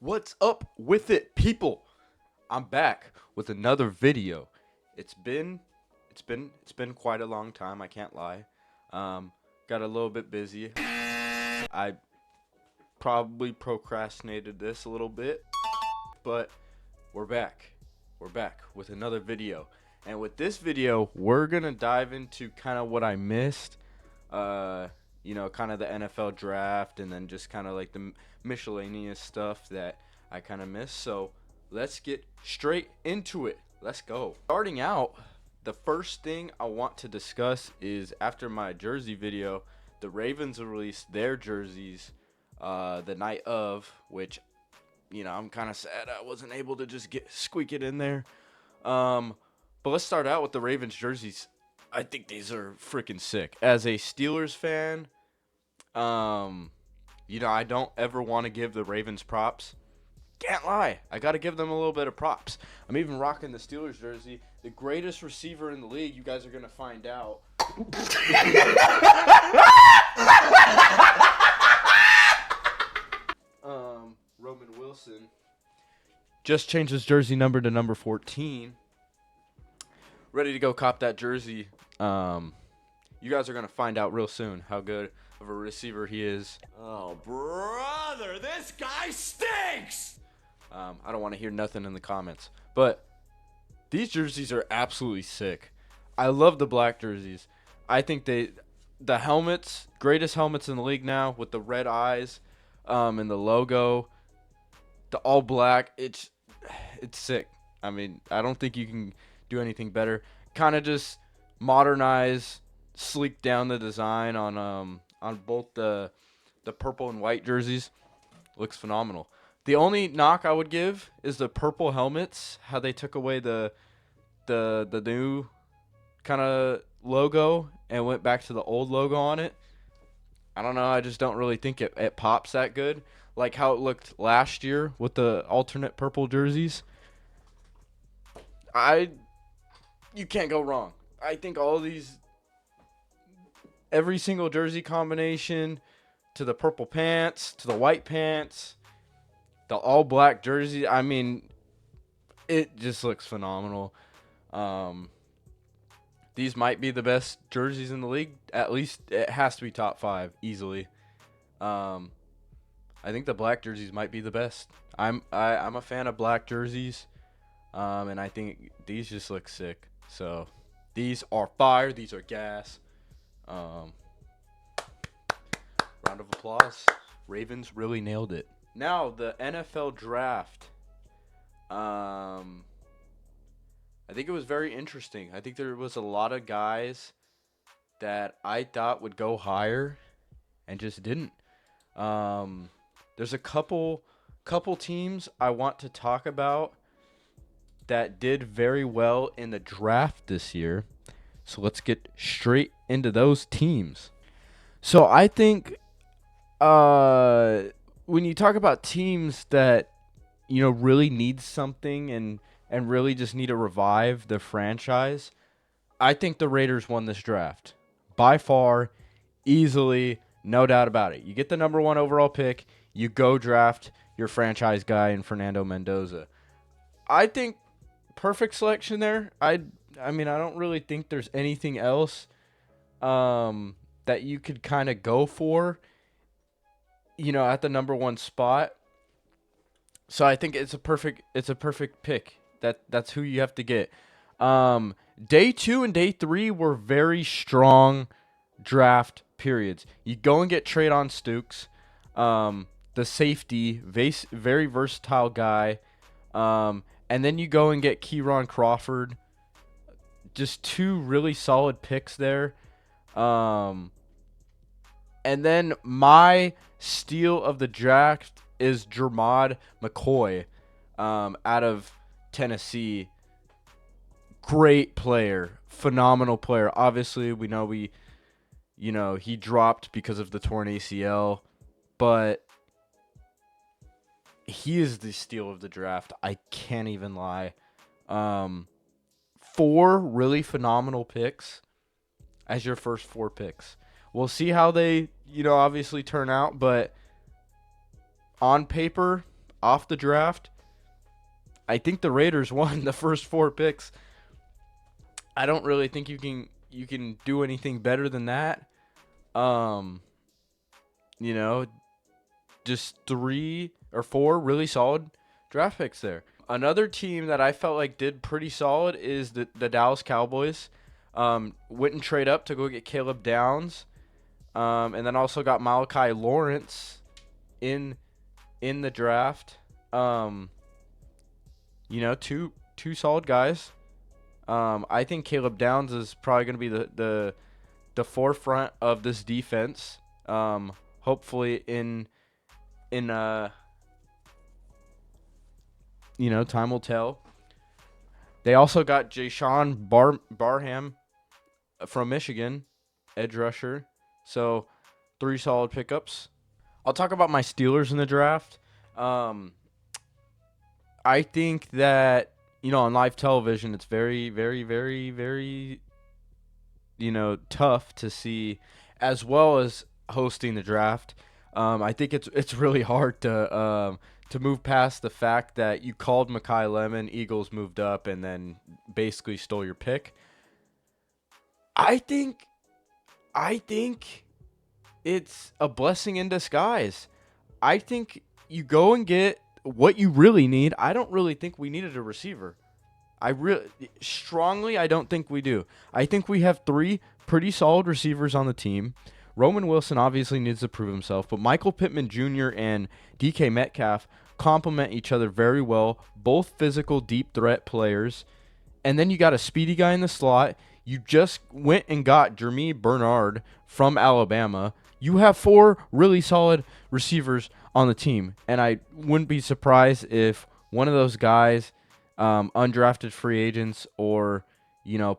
What's up with it, people? I'm back with another video. It's been quite a long time, I can't lie. Got a little bit busy. I probably procrastinated this a little bit, but we're back. We're back with another video. And with this video, we're going to dive into kind of what I missed. Kind of the NFL draft, and then just kind of like the miscellaneous stuff that I kind of missed. So let's get straight into it. Let's go. Starting out, the first thing I want to discuss is after my jersey video, the Ravens released their jerseys the night of, which, I'm kind of sad I wasn't able to just squeak it in there. But let's start out with the Ravens jerseys. I think these are freaking sick. As a Steelers fan, I don't ever want to give the Ravens props. Can't lie. I got to give them a little bit of props. I'm even rocking the Steelers jersey. The greatest receiver in the league, you guys are going to find out. Roman Wilson just changed his jersey number to number 14. Ready to go cop that jersey. You guys are going to find out real soon how good of a receiver he is. Oh, brother, this guy stinks! I don't want to hear nothing in the comments. But these jerseys are absolutely sick. I love the black jerseys. I think the helmets, greatest helmets in the league now, with the red eyes and the logo, the all black, it's sick. I mean, I don't think you can do anything better. Kind of just modernize, sleek down the design on both the purple and white jerseys. Looks phenomenal. The only knock I would give is the purple helmets, how they took away the new kind of logo and went back to the old logo on it. I don't know, I just don't really think it pops that good, like how it looked last year with the alternate purple jerseys. You can't go wrong. I think all of these, every single jersey combination, to the purple pants, to the white pants, the all black jersey, I mean, it just looks phenomenal. These might be the best jerseys in the league. At least it has to be top 5 easily. I think the black jerseys might be the best. I'm a fan of black jerseys, and I think these just look sick. So these are fire. These are gas. Round of applause. Ravens really nailed it. Now, the NFL draft. I think it was very interesting. I think there was a lot of guys that I thought would go higher and just didn't. There's a couple teams I want to talk about that did very well in the draft this year. So let's get straight into those teams. So I think when you talk about teams that really need something and really just need to revive the franchise, I think the Raiders won this draft by far, easily, no doubt about it. You get the number 1 overall pick, you go draft your franchise guy in Fernando Mendoza. I think perfect selection there. I mean, I don't really think there's anything else that you could kind of go for, at the number 1 spot. So I think it's a perfect pick. That's who you have to get. Day 2 and day 3 were very strong draft periods. You go and get Treydon Stukes, the safety, very versatile guy. And then you go and get Kieran Crawford. Just 2 really solid picks there. And then my steal of the draft is Jermod McCoy out of Tennessee. Great player. Phenomenal player. Obviously, we know he dropped because of the torn ACL. But he is the steal of the draft. I can't even lie. 4 really phenomenal picks as your first 4 picks. We'll see how they, obviously turn out, but on paper, off the draft, I think the Raiders won the first 4 picks. I don't really think you can do anything better than that. Um, you know, just 3 or 4 really solid draft picks there. Another team that I felt like did pretty solid is the Dallas Cowboys. Went and trade up to go get Caleb Downs, and then also got Malachi Lawrence in the draft. Two solid guys. I think Caleb Downs is probably going to be the forefront of this defense. Hopefully in time will tell. They also got Jashawn Barham from Michigan, edge rusher. So 3 solid pickups. I'll talk about my Steelers in the draft. I think that, on live television, it's very, very, very, very, tough to see, as well as hosting the draft. I think it's really hard to move past the fact that you called Mekhi Lemon, Eagles moved up, and then basically stole your pick. I think it's a blessing in disguise. I think you go and get what you really need. I don't really think we needed a receiver. I don't think we do. I think we have 3 pretty solid receivers on the team. Roman Wilson obviously needs to prove himself, but Michael Pittman Jr. and DK Metcalf complement each other very well. Both physical, deep threat players. And then you got a speedy guy in the slot. You just went and got Jermaine Bernard from Alabama. You have 4 really solid receivers on the team. And I wouldn't be surprised if one of those guys, undrafted free agents or,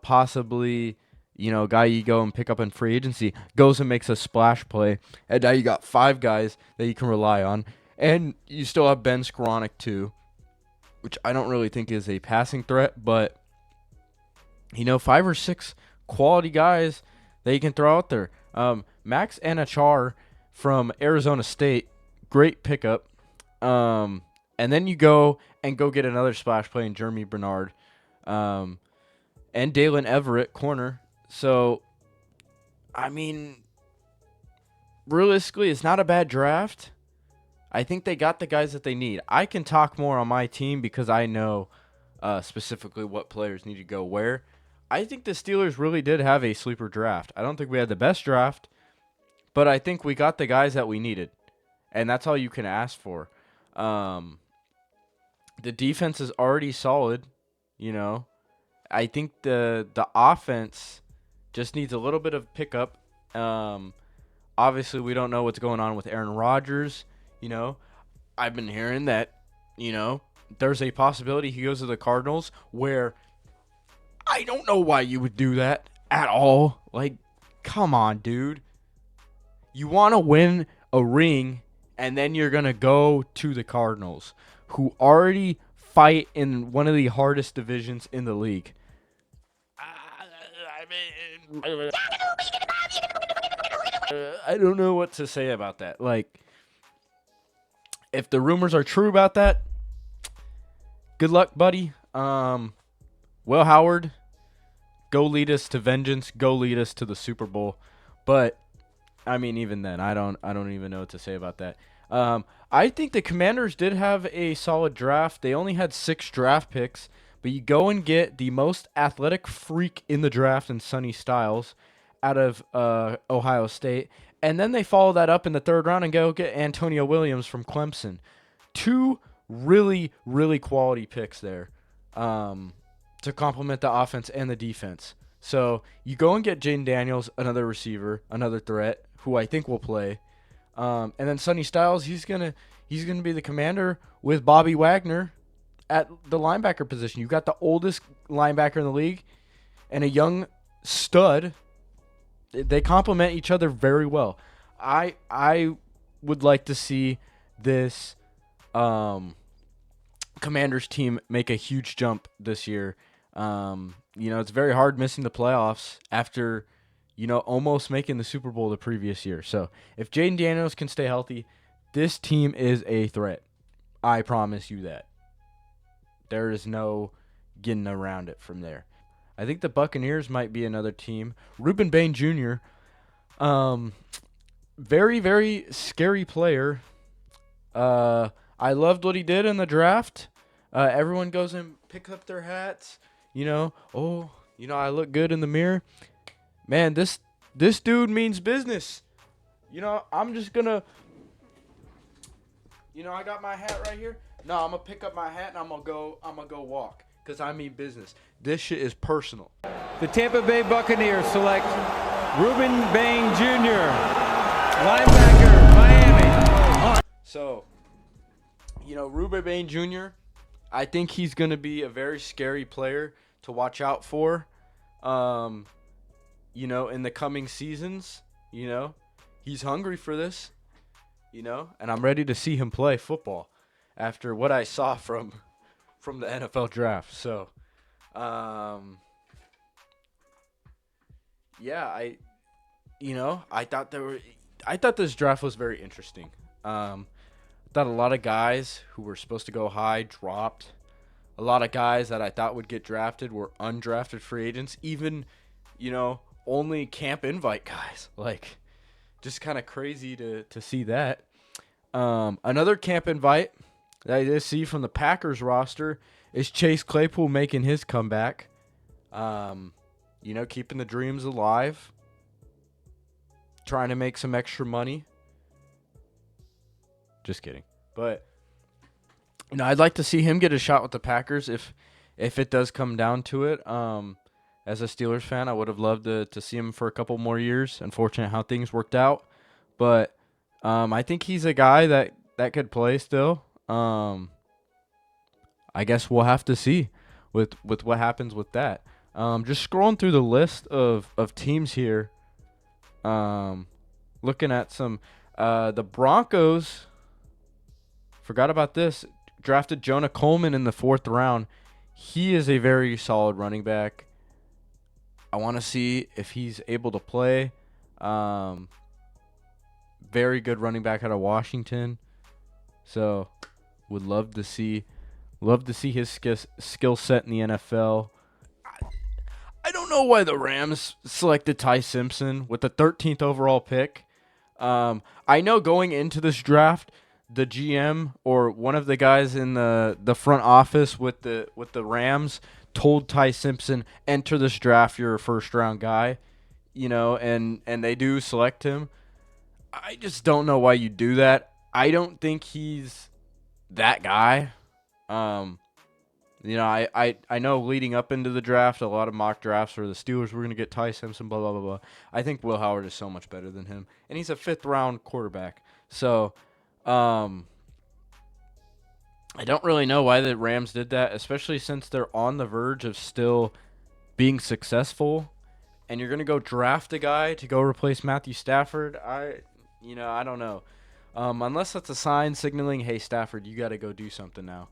possibly, a guy you go and pick up in free agency, goes and makes a splash play. And now you got 5 guys that you can rely on. And you still have Ben Skoranek too, which I don't really think is a passing threat, but 5 or 6 quality guys that you can throw out there. Max Anachar from Arizona State, great pickup. And then you go get another splash play in Jeremy Bernard, and Dalen Everett, corner. So, realistically, it's not a bad draft. I think they got the guys that they need. I can talk more on my team because I know specifically what players need to go where. I think the Steelers really did have a sleeper draft. I don't think we had the best draft, but I think we got the guys that we needed, and that's all you can ask for. The defense is already solid, I think the offense just needs a little bit of pickup. Obviously, we don't know what's going on with Aaron Rodgers. I've been hearing that, there's a possibility he goes to the Cardinals, where I don't know why you would do that at all. Like, come on, dude. You want to win a ring, and then you're going to go to the Cardinals, who already fight in one of the hardest divisions in the league. I don't know what to say about that. Like, if the rumors are true about that, good luck, buddy. Will Howard, go lead us to vengeance. Go lead us to the Super Bowl. But even then, I don't even know what to say about that. I think the Commanders did have a solid draft. They only had 6 draft picks, but you go and get the most athletic freak in the draft in Sonny Styles out of Ohio State. And then they follow that up in the 3rd round and go get Antonio Williams from Clemson. 2 really, really quality picks there to complement the offense and the defense. So you go and get Jaden Daniels, another receiver, another threat, who I think will play. And then Sonny Styles, he's gonna be the commander with Bobby Wagner at the linebacker position. You've got the oldest linebacker in the league and a young stud. They complement each other very well. I would like to see this Commanders team make a huge jump this year. It's very hard missing the playoffs after, almost making the Super Bowl the previous year. So if Jaden Daniels can stay healthy, this team is a threat. I promise you that. There is no getting around it from there. I think the Buccaneers might be another team. Reuben Bain Jr., very, very scary player. I loved what he did in the draft. Everyone goes and picks up their hats. I look good in the mirror. Man, this dude means business. I'm just gonna. I got my hat right here. No, I'm gonna pick up my hat and I'm gonna go walk because I mean business. This shit is personal. The Tampa Bay Buccaneers select Reuben Bain Jr., linebacker, Miami. So, Reuben Bain Jr., I think he's going to be a very scary player to watch out for, in the coming seasons. He's hungry for this, and I'm ready to see him play football after what I saw from the NFL draft. So, yeah, I thought this draft was very interesting. Thought a lot of guys who were supposed to go high dropped. A lot of guys that I thought would get drafted were undrafted free agents. Even, only camp invite guys. Like, just kind of crazy to see that. Another camp invite that I did see from the Packers roster is Chase Claypool making his comeback. Keeping the dreams alive. Trying to make some extra money. Just kidding. But, I'd like to see him get a shot with the Packers if it does come down to it. As a Steelers fan, I would have loved to see him for a couple more years. Unfortunate how things worked out. But I think he's a guy that could play still. I guess we'll have to see with what happens with that. Just scrolling through the list of teams here. Looking at some the Broncos. Forgot about this. Drafted Jonah Coleman in the 4th round. He is a very solid running back. I want to see if he's able to play. Very good running back out of Washington. So, would love to see his skill set in the NFL. I don't know why the Rams selected Ty Simpson with the 13th overall pick. I know going into this draft, the GM or one of the guys in the front office with the Rams told Ty Simpson, enter this draft, you're a first-round guy, and they do select him. I just don't know why you do that. I don't think he's that guy. I know leading up into the draft, a lot of mock drafts where the Steelers were going to get Ty Simpson, blah, blah, blah, blah. I think Will Howard is so much better than him, and he's a 5th-round quarterback. So, I don't really know why the Rams did that, especially since they're on the verge of still being successful, and you're going to go draft a guy to go replace Matthew Stafford. I don't know. Unless that's a sign signaling, hey, Stafford, you got to go do something now.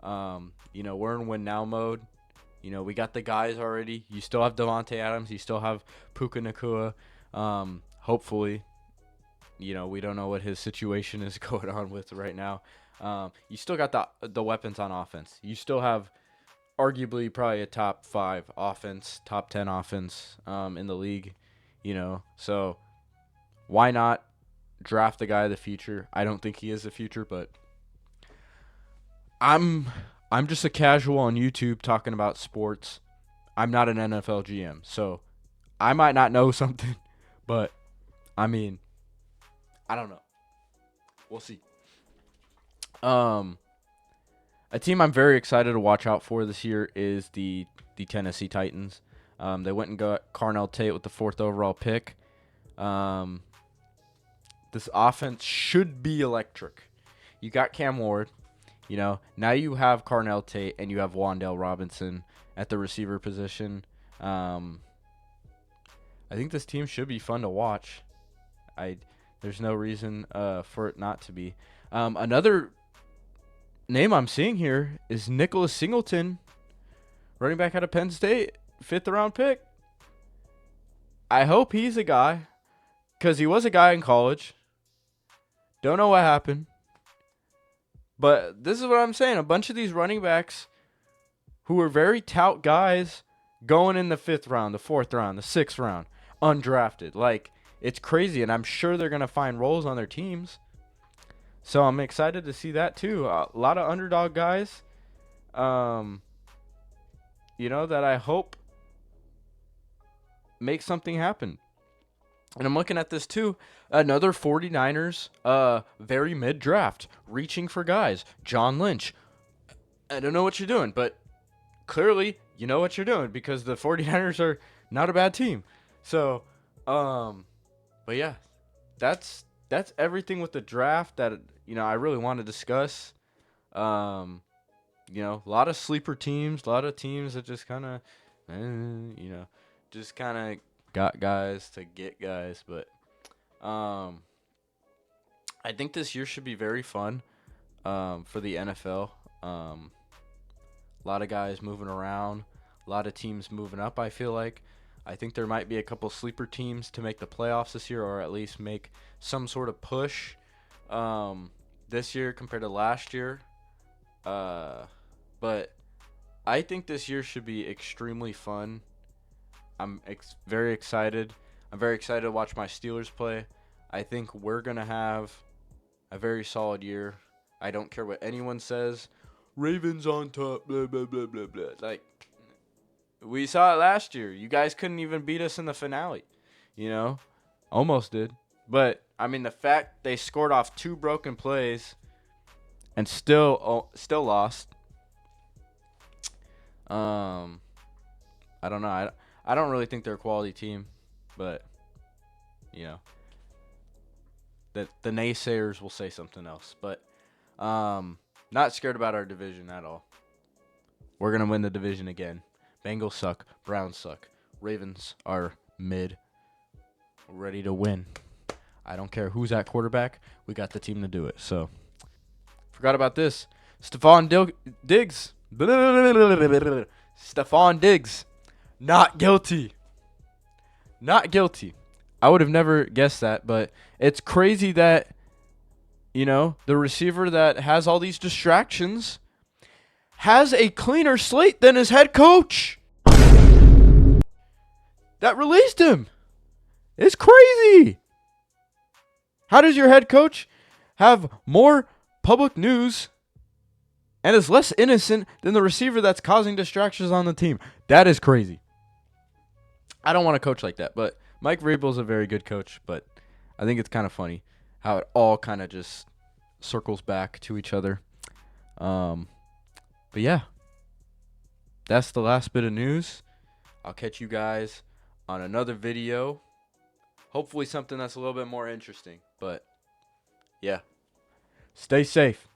We're in win now mode. We got the guys already. You still have Devontae Adams. You still have Puka Nacua. Hopefully, we don't know what his situation is going on with right now. You still got the weapons on offense. You still have arguably probably a top 5 offense, top 10 offense in the league. So why not draft the guy of the future? I don't think he is the future, but I'm just a casual on YouTube talking about sports. I'm not an NFL GM, so I might not know something, but I mean, I don't know. We'll see. A team I'm very excited to watch out for this year is the Tennessee Titans. They went and got Carnell Tate with the 4th overall pick. This offense should be electric. You got Cam Ward. Now you have Carnell Tate and you have Wan'Dale Robinson at the receiver position. I think this team should be fun to watch. There's no reason for it not to be. Another name I'm seeing here is Nicholas Singleton, running back out of Penn State, 5th round pick. I hope he's a guy, because he was a guy in college. Don't know what happened. But this is what I'm saying. A bunch of these running backs who are very tout guys going in the 5th round, the 4th round, the 6th round, undrafted. Like, it's crazy, and I'm sure they're going to find roles on their teams. So I'm excited to see that too. A lot of underdog guys, that I hope make something happen. And I'm looking at this too. Another 49ers, very mid-draft, reaching for guys. John Lynch. I don't know what you're doing, but clearly you know what you're doing because the 49ers are not a bad team. So, but yeah, that's everything with the draft that I really want to discuss. A lot of sleeper teams, a lot of teams that just kind of, just kind of got guys to get guys. But I think this year should be very fun for the NFL. A lot of guys moving around, a lot of teams moving up, I feel like. I think there might be a couple sleeper teams to make the playoffs this year, or at least make some sort of push this year compared to last year. But I think this year should be extremely fun. I'm very excited. I'm very excited to watch my Steelers play. I think we're going to have a very solid year. I don't care what anyone says. Ravens on top, blah, blah, blah, blah, blah. Like, we saw it last year. You guys couldn't even beat us in the finale. Almost did. But, I mean, the fact they scored off 2 broken plays and still lost. I don't know. I don't really think they're a quality team. But, the naysayers will say something else. But, not scared about our division at all. We're going to win the division again. Bengals suck. Browns suck. Ravens are mid. We're ready to win. I don't care who's at quarterback. We got the team to do it. So, forgot about this. Stephon Diggs. Stephon Diggs. Not guilty. Not guilty. I would have never guessed that, but it's crazy that, the receiver that has all these distractions has a cleaner slate than his head coach that released him. It's crazy. How does your head coach have more public news and is less innocent than the receiver that's causing distractions on the team? That is crazy. I don't want to coach like that, but Mike Vrabel's a very good coach, but I think it's kind of funny how it all kind of just circles back to each other. But yeah, that's the last bit of news. I'll catch you guys on another video. Hopefully something that's a little bit more interesting. But yeah, stay safe.